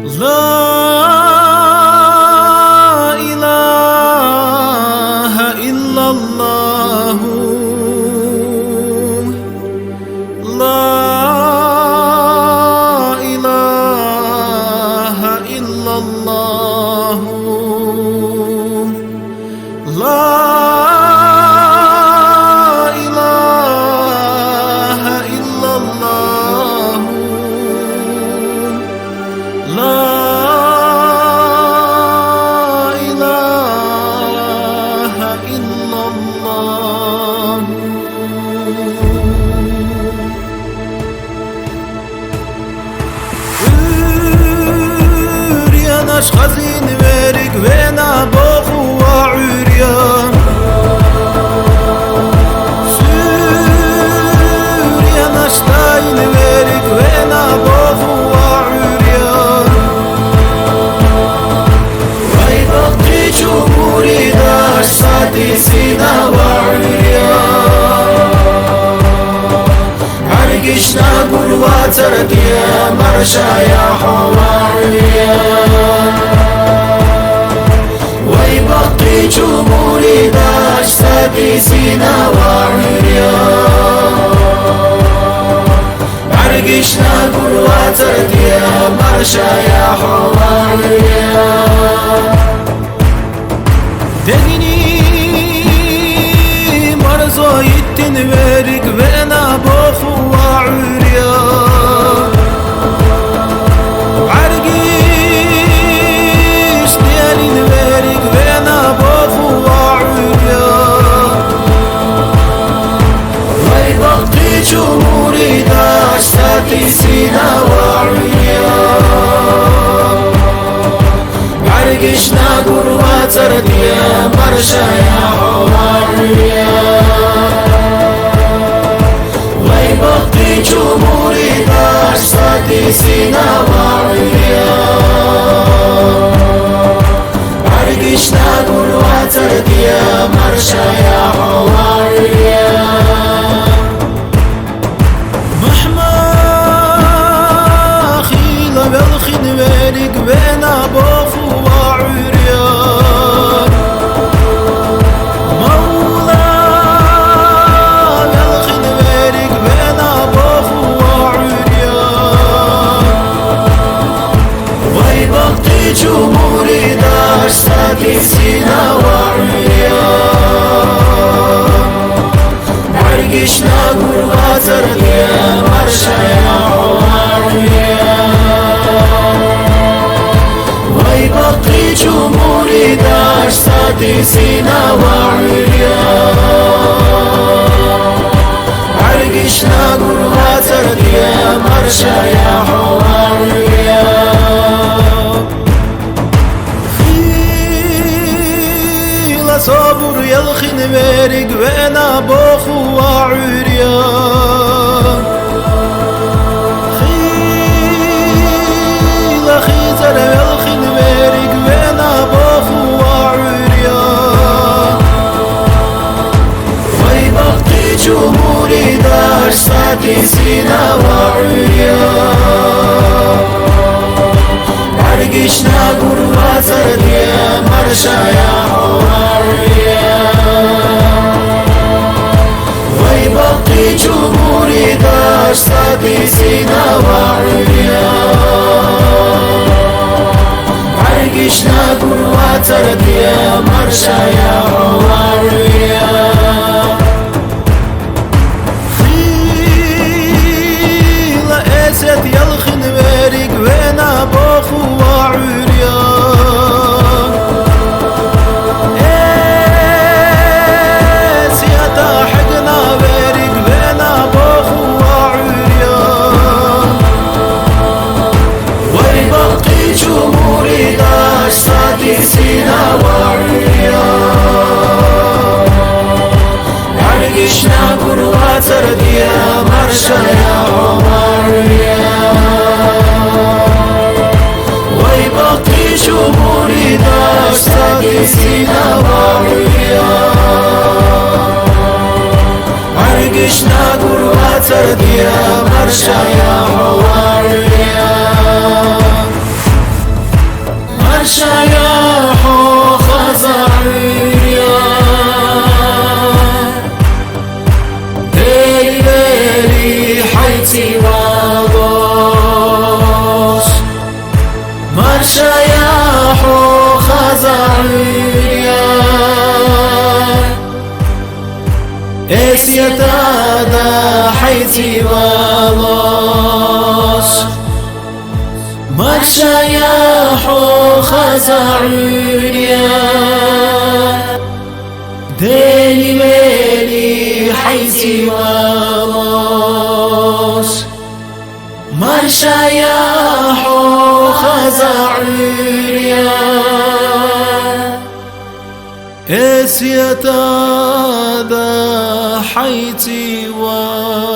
لا إله إلا الله، لا إله إلا الله، لا إله إلا الله، لا إله إلا الله. Üryan aşk hazin verik ve nabohu wa üryan, Süryan aşktayn verik ve nabohu wa üryan. Vay bakti cumhuri daş sadi sina wa üryan, Argishna gulwa tardiya marsha ya hawa üryan. Vay bakti cumhuri daş sadi sina wa üryan, Argishna gulwa tardiya marsha ya hawa üryan. Degini marzo yittin verik ve nabohu wa üryan, Argish diyalin verik ve nabohu wa üryan. Vay bakti cumhuri daş sadi sina wa üryan, Argishna gulwa tardiya marsha ya hawa üryan. Vay bakti cumhuri daş sadi sina wa üryan, Argishna gulwa tardiya marsha ya hawa üryan. Mahma khila vel khin verik ve nabohu wa üryan, Mawla vel khin verik ve nabohu wa üryan. Vay bakti cumhuri daş sadi sina wa üryan, Argishna gulwa tardiya marsha ya hawa üryan. Vay bakti cumhuri daş sadi sina wa üryan, Argishna gulwa tardiya marsha ya hawa üryan. Khila sabur yalkhin verik ve nabohu wa üryan, Khila khizar yalkhin verik ve nabohu wa üryan. Vay bakti cumhuri daş sadi sina wa üryan, Argishna gulwa tardiya marsha ya hawa üryan. Vay bakti cumhuri daş sadi sina wa üryan, Argishna gulwa tardiya marsha ya hawa üryan. Khila esed yalkhin verik ve nabohu wa üryan, Esiyata hagna verik ve nabohu wa üryan. Vay bakti cumhuri daş sadi sina wa üryan, Argishna gulwa tardiya marsha ya hawa üryan. Vay bakti cumhuri daş sadi sina wa üryan, Argishna gulwa tardiya marsha ya hawa üryan. مرشا يا حو خزعوريا ديني ميلي حيتي والاش مرشا يا حو خزعوريا اسيتا ذا حيتي والاش